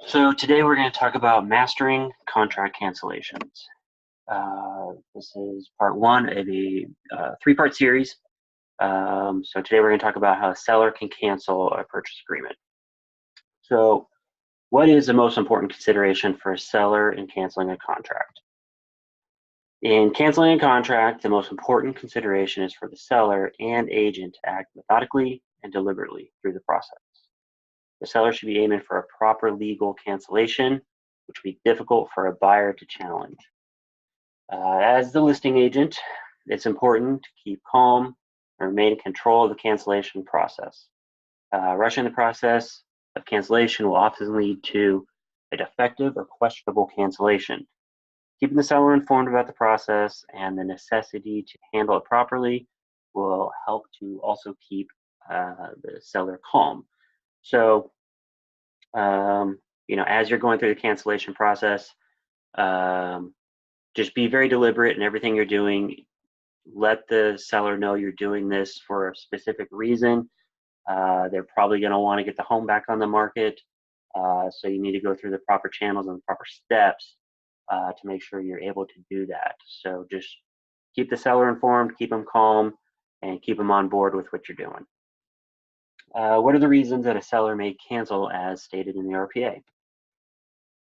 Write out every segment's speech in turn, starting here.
So today we're going to talk about mastering contract cancellations. This is part one of a three-part series. So today we're going to talk about how a seller can cancel a purchase agreement. So what is the most important consideration for a seller in canceling a contract? In canceling a contract, the most important consideration is for the seller and agent to act methodically and deliberately through the process. The seller should be aiming for a proper legal cancellation, which would be difficult for a buyer to challenge. As the listing agent, it's important to keep calm and remain in control of the cancellation process. Rushing the process of cancellation will often lead to a defective or questionable cancellation. Keeping the seller informed about the process and the necessity to handle it properly will help to also keep the seller calm. So, as you're going through the cancellation process, just be very deliberate in everything you're doing. Let the seller know you're doing this for a specific reason. They're probably going to want to get the home back on the market. So you need to go through the proper channels and the proper steps to make sure you're able to do that. So just keep the seller informed, keep them calm, and keep them on board with what you're doing. What are the reasons that a seller may cancel as stated in the RPA?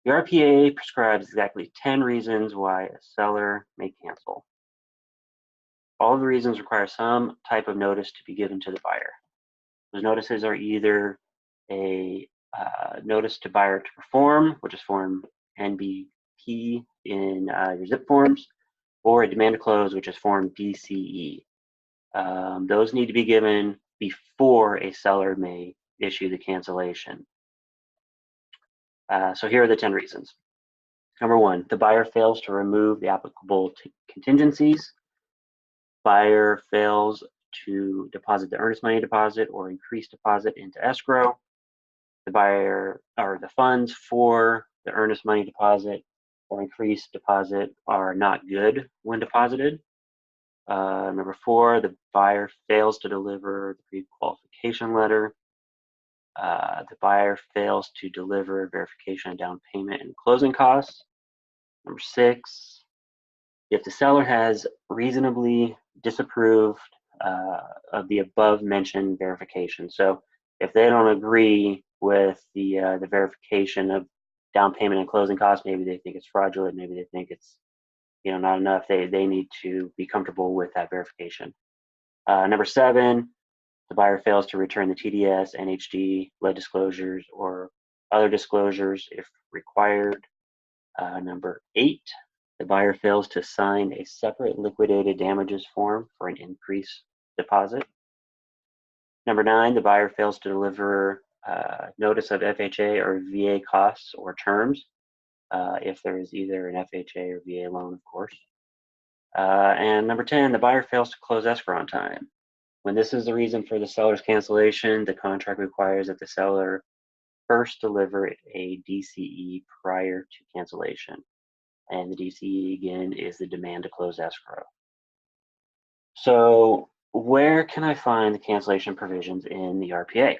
The RPA prescribes exactly 10 reasons why a seller may cancel. All of the reasons require some type of notice to be given to the buyer. Those notices are either a notice to buyer to perform, which is form NBP in your ZIP forms, or a demand to close, which is form DCE. Those need to be given before a seller may issue the cancellation. So here are the 10 reasons. Number one, the buyer fails to remove the applicable contingencies. Buyer fails to deposit the earnest money deposit or increase deposit into escrow. The buyer or the funds for the earnest money deposit or increased deposit are not good when deposited. Number four, the buyer fails to deliver the pre-qualification letter. The buyer fails to deliver verification of down payment and closing costs. Number six, if the seller has reasonably disapproved of the above mentioned verification. So if they don't agree with the verification of down payment and closing costs, maybe they think it's fraudulent, maybe they think it's not enough, they need to be comfortable with that verification. Number seven, the buyer fails to return the TDS, NHD, lead disclosures, or other disclosures if required. Number eight, the buyer fails to sign a separate liquidated damages form for an increased deposit. Number nine, the buyer fails to deliver notice of FHA or VA costs or terms, if there is either an FHA or VA loan, of course. And number 10, the buyer fails to close escrow on time. When this is the reason for the seller's cancellation, the contract requires that the seller first deliver a DCE prior to cancellation. And the DCE, again, is the demand to close escrow. So where can I find the cancellation provisions in the RPA?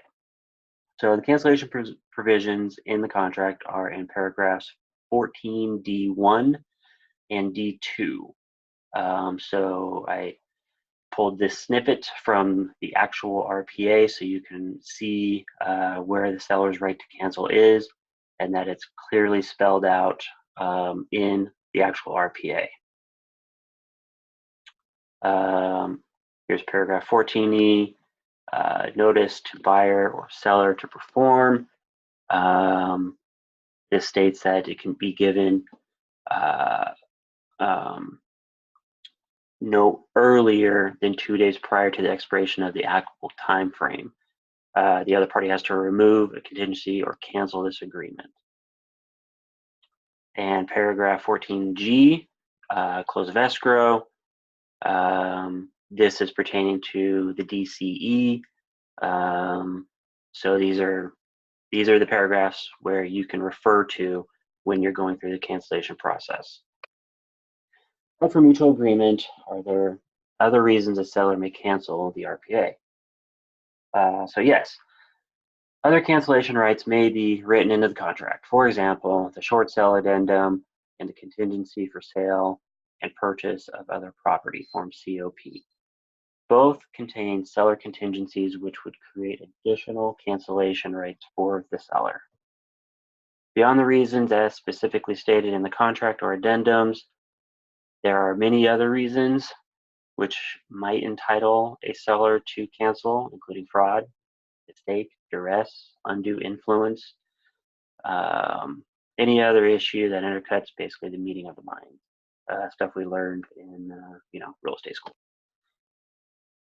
So the cancellation provisions in the contract are in paragraphs 14D1 and D2. So I pulled this snippet from the actual RPA so you can see where the seller's right to cancel is and that it's clearly spelled out in the actual RPA. Here's paragraph 14E, notice to buyer or seller to perform. This states that it can be given no earlier than 2 days prior to the expiration of the applicable time frame. The other party has to remove a contingency or cancel this agreement. And paragraph 14G, close of escrow. This is pertaining to the DCE. So these are the paragraphs where you can refer to when you're going through the cancellation process. But for mutual agreement, are there other reasons a seller may cancel the RPA? So yes, Other cancellation rights may be written into the contract. For example, the short sale addendum and the contingency for sale and purchase of other property, Form COP. Both contain seller contingencies which would create additional cancellation rights for the seller. Beyond the reasons as specifically stated in the contract or addendums, there are many other reasons which might entitle a seller to cancel, including fraud, mistake, duress, undue influence, any other issue that intercuts basically the meeting of the minds, stuff we learned in real estate school.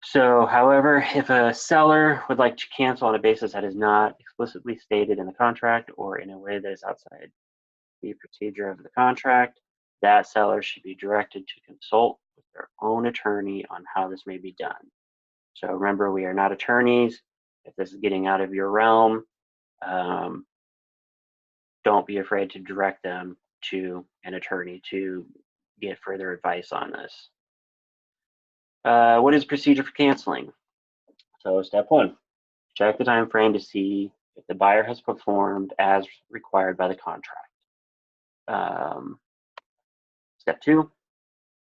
So, however, if a seller would like to cancel on a basis that is not explicitly stated in the contract or in a way that is outside the procedure of the contract, that seller should be directed to consult with their own attorney on how this may be done. So remember, we are not attorneys. If this is getting out of your realm, don't be afraid to direct them to an attorney to get further advice on this. What is the procedure for canceling? So step one, check the time frame to see if the buyer has performed as required by the contract. Step two,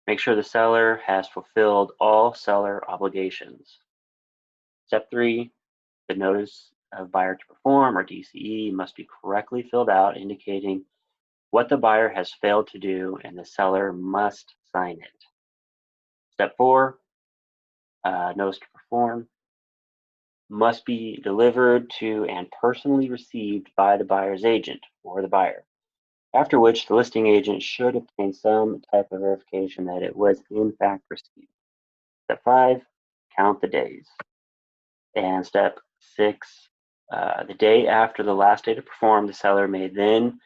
make sure the seller has fulfilled all seller obligations. Step three, the notice of buyer to perform, or DCE, must be correctly filled out, indicating what the buyer has failed to do, and the seller must sign it. Step four, notice to perform must be delivered to and personally received by the buyer's agent or the buyer, after which the listing agent should obtain some type of verification that it was in fact received. Step five, count the days. And step six, the day after the last day to perform, the seller may then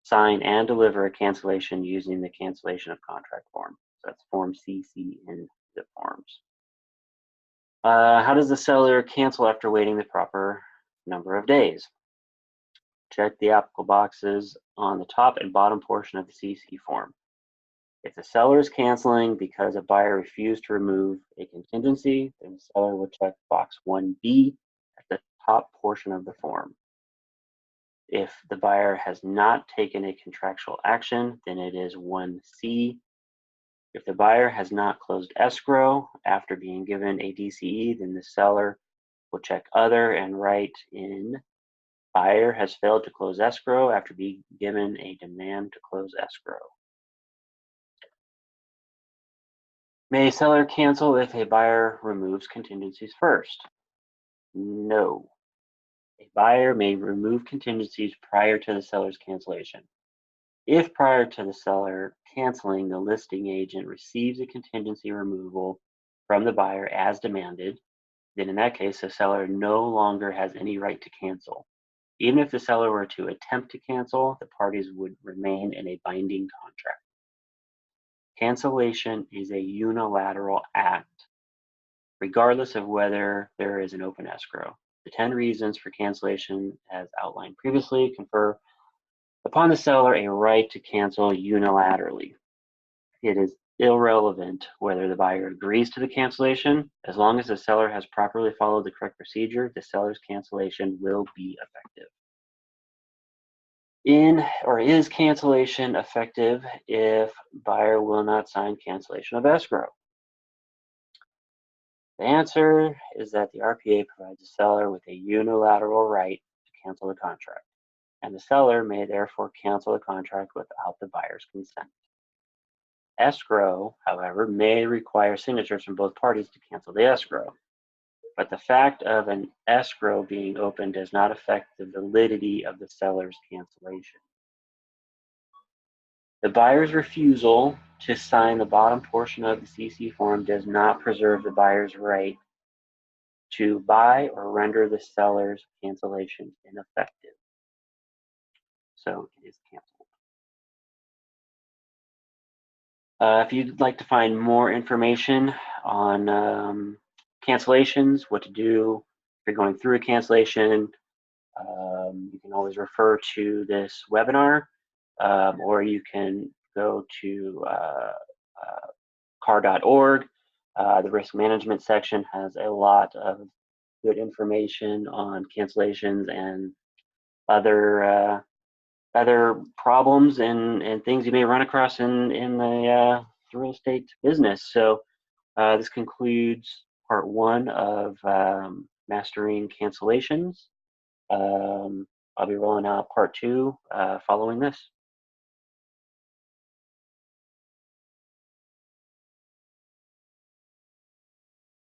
sign and deliver a cancellation using the cancellation of contract form. So that's Form CC in the forms. How does the seller cancel after waiting the proper number of days? Check the applicable boxes on the top and bottom portion of the CC form. If the seller is canceling because a buyer refused to remove a contingency, then the seller will check box 1B at the top portion of the form. If the buyer has not taken a contractual action, then it is 1C. If the buyer has not closed escrow after being given a DCE, then the seller will check other and write in buyer has failed to close escrow after being given a demand to close escrow. May a seller cancel if a buyer removes contingencies first? No. A buyer may remove contingencies prior to the seller's cancellation. If prior to the seller canceling, the listing agent receives a contingency removal from the buyer as demanded, then in that case, the seller no longer has any right to cancel. Even if the seller were to attempt to cancel, the parties would remain in a binding contract. Cancellation is a unilateral act, regardless of whether there is an open escrow. The 10 reasons for cancellation, as outlined previously, confer upon the seller a right to cancel unilaterally. It is irrelevant whether the buyer agrees to the cancellation. As long as the seller has properly followed the correct procedure, the seller's cancellation will be effective. Is cancellation effective if buyer will not sign cancellation of escrow? The answer is that the RPA provides the seller with a unilateral right to cancel the contract, and the seller may therefore cancel the contract without the buyer's consent. Escrow, however, may require signatures from both parties to cancel the escrow, but the fact of an escrow being open does not affect the validity of the seller's cancellation. The buyer's refusal to sign the bottom portion of the CC form does not preserve the buyer's right to buy or render the seller's cancellation ineffective. So it is canceled. If you'd like to find more information on cancellations, what to do if you're going through a cancellation, you can always refer to this webinar, or you can go to car.org. The risk management section has a lot of good information on cancellations and other other problems and things you may run across in the real estate business. So this concludes part one of mastering cancellations. I'll be rolling out part two following this.